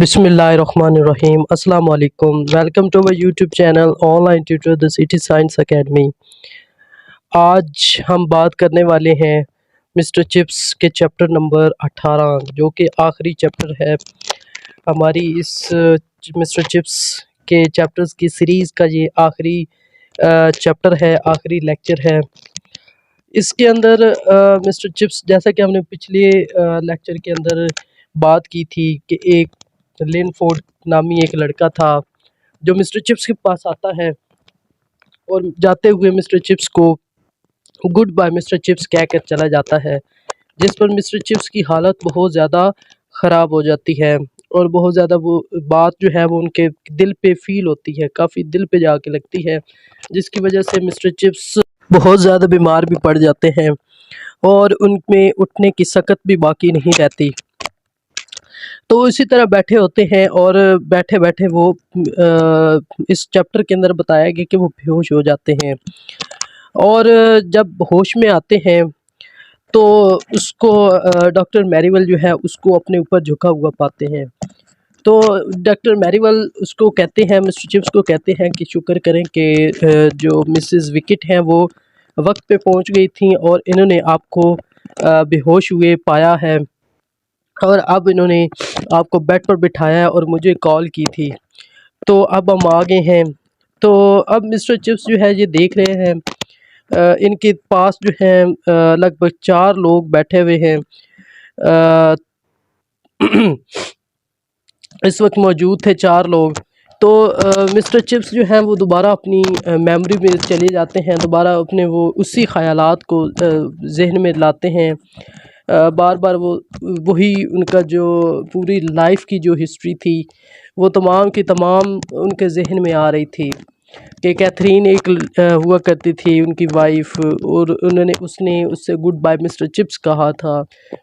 बिस्मिल्लाहिर्रहमानिर्रहीम अस्सलाम वालेकुम। Welcome to my YouTube channel online tutor the City Science Academy. आज हम बात करने वाले हैं मिस्टर चिप्स के चैप्टर नंबर 18 जो कि आखिरी चैप्टर है हमारी इस मिस्टर चिप्स के चैप्टर्स की सीरीज़ का। ये आखिरी चैप्टर है, आखिरी लेक्चर है। इसके अंदर मिस्टर चिप्स, जैसा कि हमने पिछले लेक्चर के अंदर बात की थी कि एक लिनफोर्ड नामी एक लड़का था जो मिस्टर चिप्स के पास आता है और जाते हुए मिस्टर चिप्स को गुड बाय मिस्टर चिप्स कहकर चला जाता है, जिस पर मिस्टर चिप्स की हालत बहुत ज़्यादा ख़राब हो जाती है और बहुत ज़्यादा वो बात जो है वो उनके दिल पे फील होती है, काफ़ी दिल पे जाके लगती है, जिसकी वजह से मिस्टर चिप्स बहुत ज़्यादा बीमार भी पड़ जाते हैं और उनमें उठने की सकत भी बाकी नहीं रहती। तो इसी तरह बैठे होते हैं और बैठे बैठे वो इस चैप्टर के अंदर बताया गया कि वो बेहोश हो जाते हैं और जब होश में आते हैं तो उसको डॉक्टर मैरीवेल जो है उसको अपने ऊपर झुका हुआ पाते हैं। तो डॉक्टर मैरीवेल उसको कहते हैं, मिस्टर चिप्स को कहते हैं कि शुक्र करें कि जो मिसेस विकेट हैं वो वक्त पे पहुंच गई थी और इन्होंने आपको बेहोश हुए पाया है और अब इन्होंने आपको बेड पर बिठाया है और मुझे कॉल की थी, तो अब हम आ गए हैं। तो अब मिस्टर चिप्स जो है ये देख रहे हैं इनके पास जो है लगभग 4 लोग बैठे हुए हैं। अ, इस वक्त मौजूद थे 4 लोग। तो मिस्टर चिप्स जो है वो दोबारा अपनी मेमोरी में चले जाते हैं, दोबारा अपने वो उसी ख़यालात को ज़हन में लाते हैं। बार बार वो वही उनका जो पूरी लाइफ की जो हिस्ट्री थी वो तमाम की तमाम उनके ज़हन में आ रही थी कि कैथरीन एक हुआ करती थी उनकी वाइफ और उसने उससे गुड बाय मिस्टर चिप्स कहा था।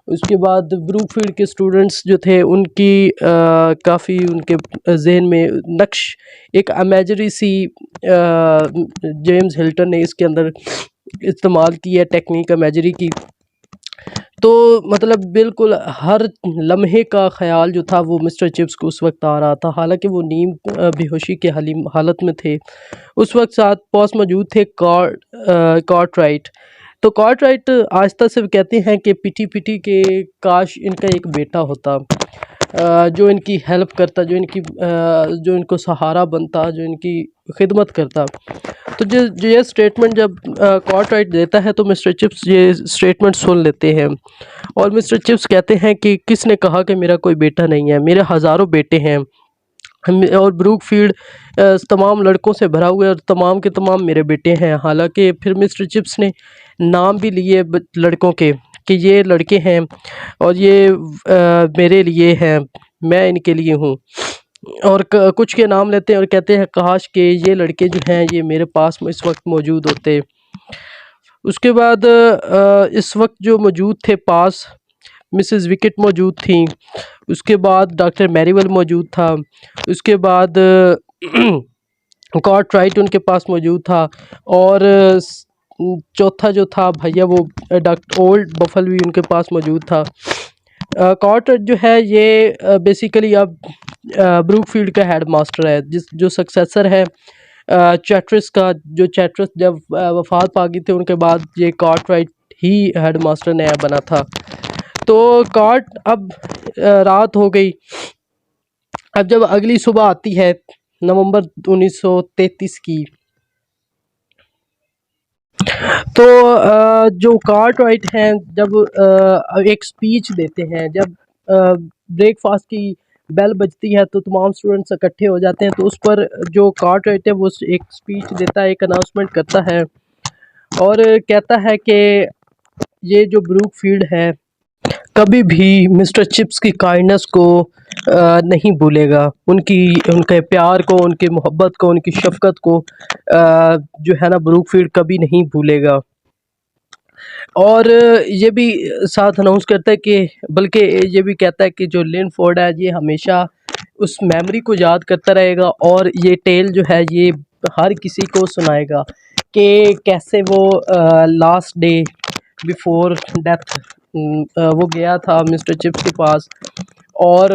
उसके बाद ब्रूकफील्ड के स्टूडेंट्स जो थे उनकी काफ़ी उनके ज़हन में नक्श एक इमेजिनरी सी जेम्स हिल्टन ने इसके अंदर इस्तेमाल की है टेक्निक इमेजिनरी की। तो मतलब बिल्कुल हर लम्हे का ख़याल जो था वो मिस्टर चिप्स को उस वक्त आ रहा था, हालांकि वो नीम बेहोशी के हालत में थे। उस वक्त साथ पास मौजूद थे कार्टराइट। तो कार्टराइट आहिस्ता से कहते हैं कि पिटी पिटी के काश इनका एक बेटा होता जो इनकी हेल्प करता, जो इनको सहारा बनता, जो इनकी खिदमत करता। तो जो ये स्टेटमेंट जब कार्टराइट देता है तो मिस्टर चिप्स ये स्टेटमेंट सुन लेते हैं और मिस्टर चिप्स कहते हैं कि किसने कहा कि मेरा कोई बेटा नहीं है, मेरे हज़ारों बेटे हैं और ब्रूकफील्ड तमाम लड़कों से भरा हुआ है और तमाम के तमाम मेरे बेटे हैं। हालांकि फिर मिस्टर चिप्स ने नाम भी लिए लड़कों के कि ये लड़के हैं और ये मेरे लिए हैं, मैं इनके लिए हूँ। और कुछ के नाम लेते हैं और कहते हैं काश के ये लड़के जो हैं ये मेरे पास में इस वक्त मौजूद होते। उसके बाद इस वक्त जो मौजूद थे पास मिसेस विकेट मौजूद थी, उसके बाद डॉक्टर मैरीवेल मौजूद था, उसके बाद कार्टराइट उनके पास मौजूद था और चौथा जो था भैया वो डॉक्टर ओल्ड बफल भी उनके पास मौजूद था। कार्टराइट जो है ये बेसिकली अब ब्रूकफील्ड का हेड मास्टर है, जो सक्सेसर है चैट्रिस का। जो चैट्रिस जब वफात पा गई थे उनके बाद ये कार्टराइट ही हेड मास्टर नया बना था। तो अब रात हो गई। अब जब अगली सुबह आती है नवंबर 1933 की, तो जो कार्टराइट हैं जब एक स्पीच देते हैं, जब ब्रेकफास्ट की बेल बजती है तो तमाम स्टूडेंट्स इकट्ठे हो जाते हैं। तो उस पर जो कार्टराइट है वो एक स्पीच देता है, एक अनाउंसमेंट करता है और कहता है कि ये जो ब्रूकफील्ड है कभी भी मिस्टर चिप्स की काइंडनेस को नहीं भूलेगा, उनके प्यार को, उनकी मोहब्बत को, उनकी शफकत को जो है ना ब्रूकफील्ड कभी नहीं भूलेगा। और ये भी साथ अनाउंस करता है कि बल्कि ये भी कहता है कि जो लिनफोर्ड है ये हमेशा उस मेमोरी को याद करता रहेगा और ये टेल जो है ये हर किसी को सुनाएगा कि कैसे वो लास्ट डे बिफोर डेथ वो गया था मिस्टर चिप्स के पास और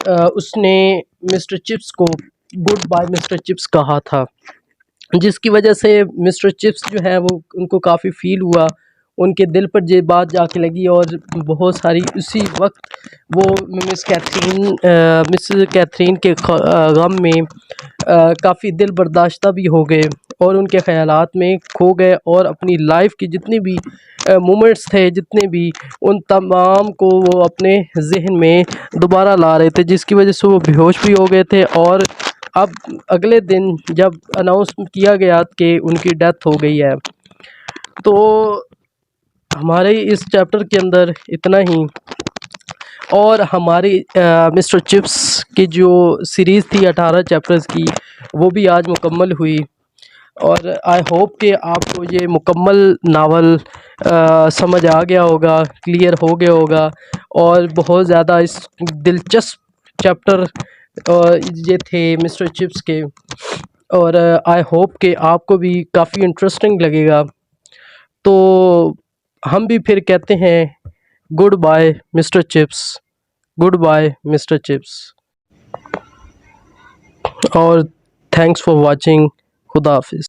उसने मिस्टर चिप्स को गुड बाय मिस्टर चिप्स कहा था, जिसकी वजह से मिस्टर चिप्स जो है वो उनको काफ़ी फ़ील हुआ, उनके दिल पर ये बात जाके लगी और बहुत सारी उसी वक्त वो मिसेस कैथरीन के गम में काफ़ी दिल बर्दाश्ता भी हो गए और उनके ख़यालात में खो गए और अपनी लाइफ की जितनी भी मोमेंट्स थे, जितने भी, उन तमाम को वो अपने जहन में दोबारा ला रहे थे, जिसकी वजह से वो बेहोश भी हो गए थे। और अब अगले दिन जब अनाउंस किया गया कि उनकी डेथ हो गई है, तो हमारे इस चैप्टर के अंदर इतना ही। और हमारी मिस्टर चिप्स की जो सीरीज़ थी 18 चैप्टर्स की, वो भी आज मुकम्मल हुई और आई होप कि आपको ये मुकम्मल नावल समझ आ गया होगा, क्लियर हो गया होगा और बहुत ज़्यादा इस दिलचस्प चैप्टर ये थे मिस्टर चिप्स के। और आई होप कि आपको भी काफ़ी इंटरेस्टिंग लगेगा। तो हम भी फिर कहते हैं good bye Mr Chips, good bye Mr Chips, और थैंक्स फॉर वाचिंग। खुदा हाफिज़।